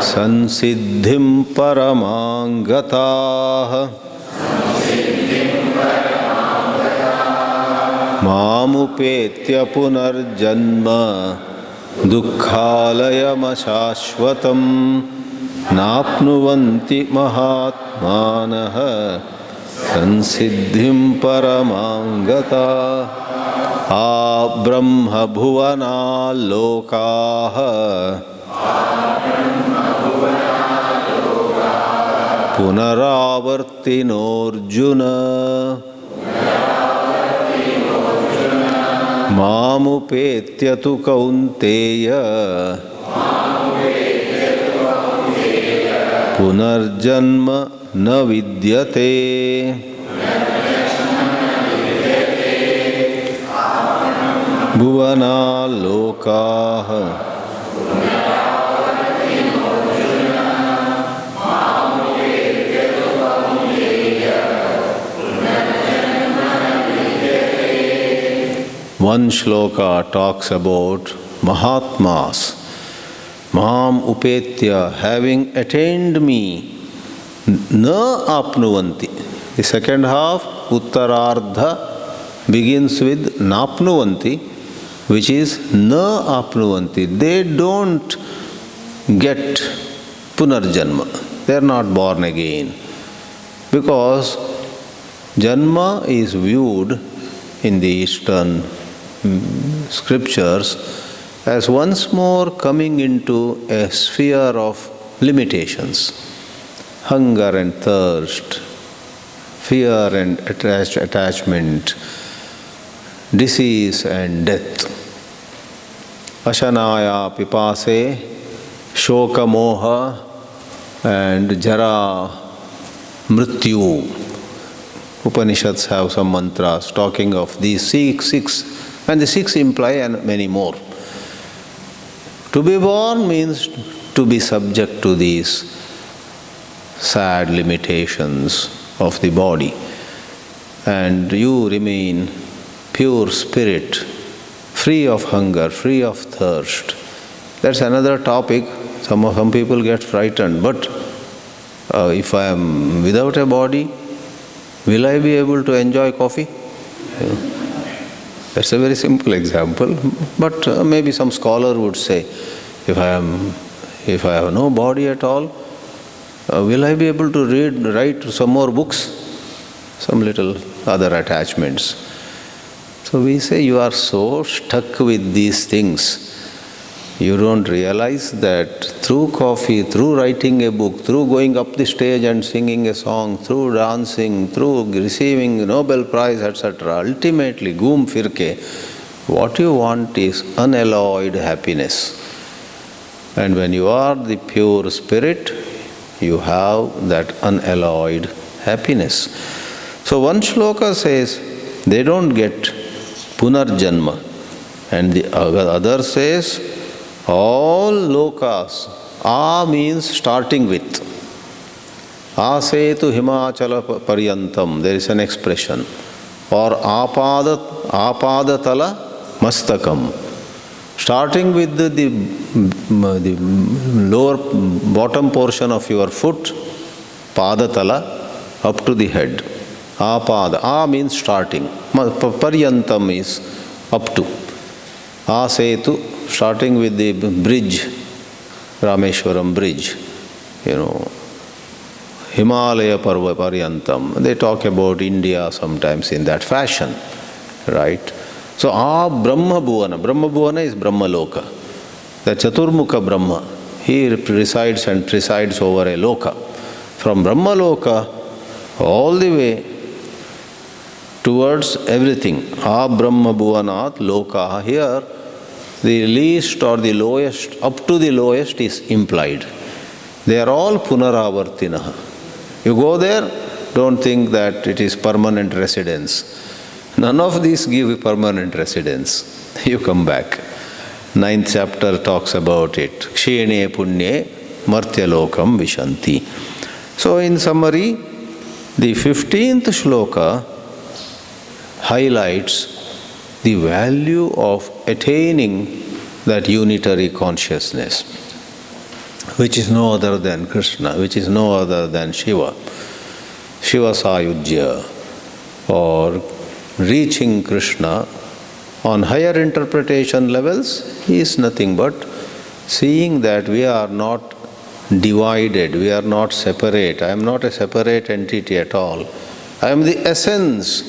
sansiddhim paramangataha, Mamupetya punarjanma dukkhalayamashashvatam napnuvanti mahatmanaha sansiddhim paramangata abrahma bhuvana lokaha punaravartinorjuna Mamupetya tu kaunteya punarjanma na vidyate bhuvana lokaha One shloka talks about Mahatmas. Mam upetya, having attained me, na apnuvanti. The second half, Uttarardha, begins with napnuvanti, which is na apnuvanti. They don't get punarjanma. They are not born again. Because janma is viewed in the Eastern scriptures as once more coming into a sphere of limitations. Hunger and thirst, fear and attachment, disease and death. Ashanaya pipase, shoka moha and jara mrityu. Upanishads have some mantras talking of these six, and the six imply and many more. To be born means to be subject to these sad limitations of the body, and you remain pure spirit, free of hunger, free of thirst. That's another topic. Some people get frightened, but if I am without a body, will I be able to enjoy coffee? That's a very simple example, but maybe some scholar would say, if I have no body at all, will I be able to write some more books? Some little other attachments. So we say you are so stuck with these things. You don't realize that through coffee, through writing a book, through going up the stage and singing a song, through dancing, through receiving Nobel Prize, etc., ultimately, goom firke, what you want is unalloyed happiness. And when you are the pure spirit, you have that unalloyed happiness. So one shloka says, they don't get punarjanma. And the other says, all lokas, A means starting with. Asetu Himachala Paryantam, there is an expression. Or Apadatala Mastakam. Starting with the lower bottom portion of your foot, Padatala, up to the head. Apada, A means starting. Paryantam is up to. Asetu, starting with the bridge, Rameshwaram Bridge, Himalaya Paryantam. They talk about India sometimes in that fashion, right? So, Brahma Bhuvana. Brahma Bhuvana is Brahma Loka. The Chaturmukha Brahma, he resides and presides over a loka. From Brahma Loka all the way towards everything. Brahma Bhuvanat Loka. Here, the least or the lowest, up to the lowest is implied. They are all punaravartinaha. You go there, don't think that it is permanent residence. None of these give permanent residence. You come back. 9th chapter talks about it. Kshene punye martyalokam vishanti. So in summary, the 15th shloka highlights the value of attaining that unitary consciousness, which is no other than Krishna, which is no other than Shiva. Shiva Sayujya, or reaching Krishna on higher interpretation levels is nothing but seeing that we are not divided, we are not separate. I am not a separate entity at all. I am the essence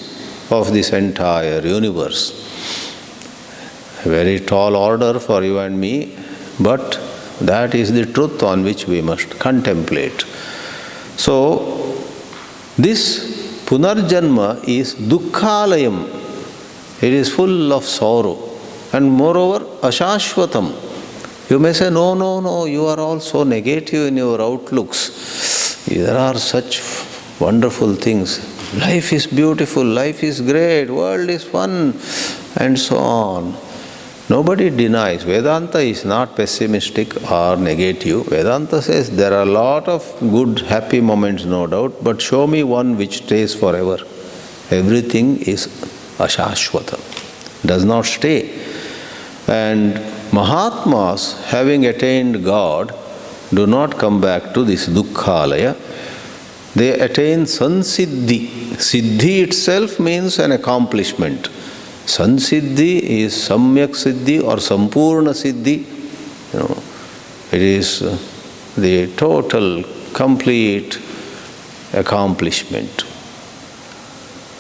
of this entire universe. A very tall order for you and me, but that is the truth on which we must contemplate. So, this Punarjanma is Dukkhalayam. It is full of sorrow. And moreover, Ashashvatam. You may say, no, you are all so negative in your outlooks. There are such wonderful things. Life is beautiful, life is great, world is fun, and so on. Nobody denies. Vedanta is not pessimistic or negative. Vedanta says there are a lot of good, happy moments, no doubt, but show me one which stays forever. Everything is ashashvata, does not stay. And Mahatmas, having attained God, do not come back to this dukkhalaya. They attain sansiddhi. Siddhi itself means an accomplishment. Sansiddhi is samyak siddhi or sampurna siddhi. It is the total, complete accomplishment.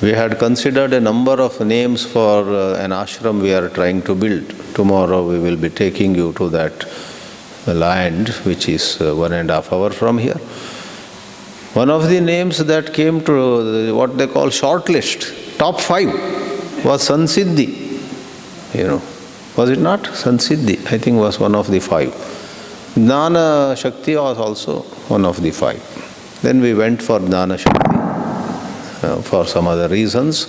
We had considered a number of names for an ashram we are trying to build. Tomorrow we will be taking you to that land, which is 1.5 hours from here. One of the names that came to what they call shortlist, top 5, was Sansiddhi. Was it not? Sansiddhi, I think, was one of the 5. Jnana Shakti was also one of the 5. Then we went for Jnana Shakti for some other reasons.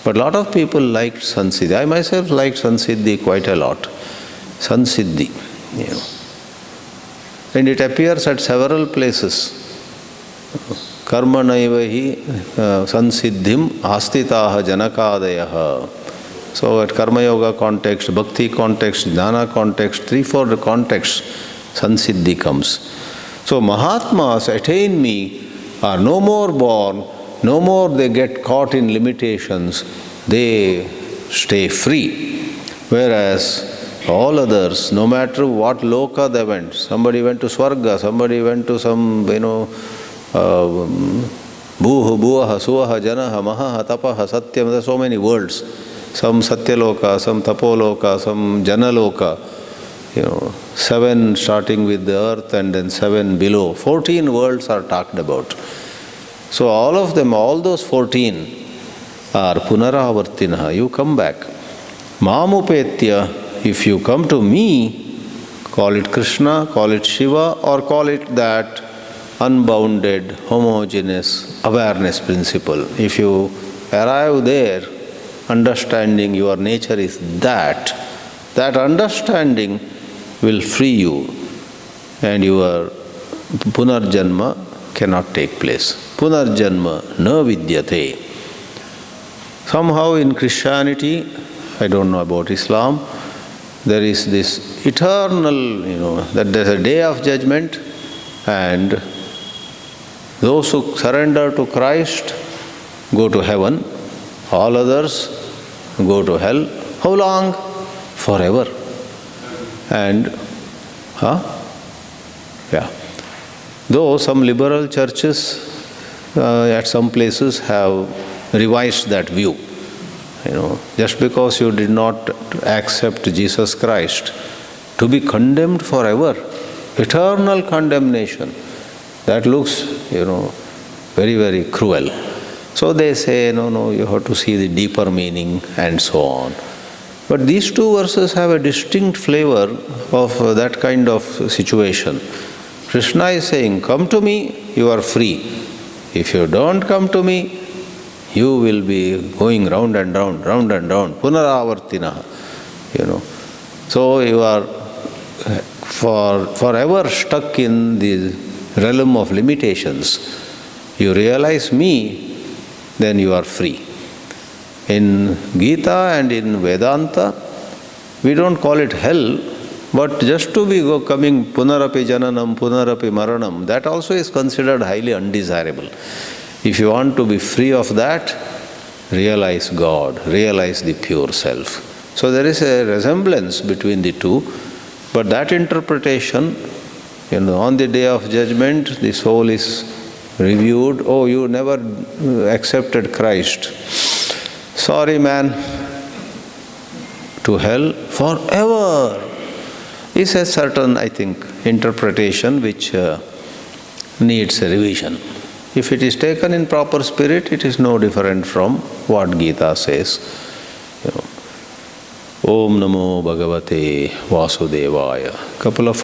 But a lot of people liked Sansiddhi. I myself liked Sansiddhi quite a lot. Sansiddhi, And it appears at several places. Karmanaiva hi sansiddhim astitaha janakadayaha. So at Karma Yoga context, Bhakti context, Jnana context, 3-4 contexts, sansiddhi comes. So Mahatmas attain me, are no more born, no more they get caught in limitations, they stay free. Whereas all others, no matter what loka they went, somebody went to Swarga, somebody went to some, Bhuha, Bhuaha, Suaha, Janaha, Mahaha, Tapaha, Satyam, there are so many worlds. Some Satyaloka, some Tapoloka, some Janaloka. 7 starting with the earth and then 7 below. 14 worlds are talked about. So all of them, all those 14 are Punaravartinaha. You come back. Mamupetya, if you come to me, call it Krishna, call it Shiva, or call it that unbounded, homogeneous awareness principle. If you arrive there, understanding your nature is that understanding will free you and your punarjanma cannot take place. Punarjanma na vidyate. Somehow in Christianity, I don't know about Islam, there is this eternal, that there is a day of judgment and those who surrender to Christ go to heaven, all others go to hell. How long? Forever. And, though some liberal churches at some places have revised that view. Just because you did not accept Jesus Christ, to be condemned forever, eternal condemnation, that looks, very, very cruel. So they say, no, you have to see the deeper meaning and so on. But these two verses have a distinct flavor of that kind of situation. Krishna is saying, come to me, you are free. If you don't come to me, you will be going round and round, punaravartinaha. So you are forever stuck in the realm of limitations. You realize me, then you are free. In Geeta and in Vedanta, we don't call it hell, but just to be coming punarapi jananam, punarapi maranam, that also is considered highly undesirable. If you want to be free of that, realize God, realize the pure self. So there is a resemblance between the two, but that interpretation, on the day of judgment, the soul is reviewed. Oh, you never accepted Christ. Sorry, man. To hell forever is a certain, I think, interpretation which needs a revision. If it is taken in proper spirit, it is no different from what Geeta says. Om Namo Bhagavate Vasudevaya. Couple of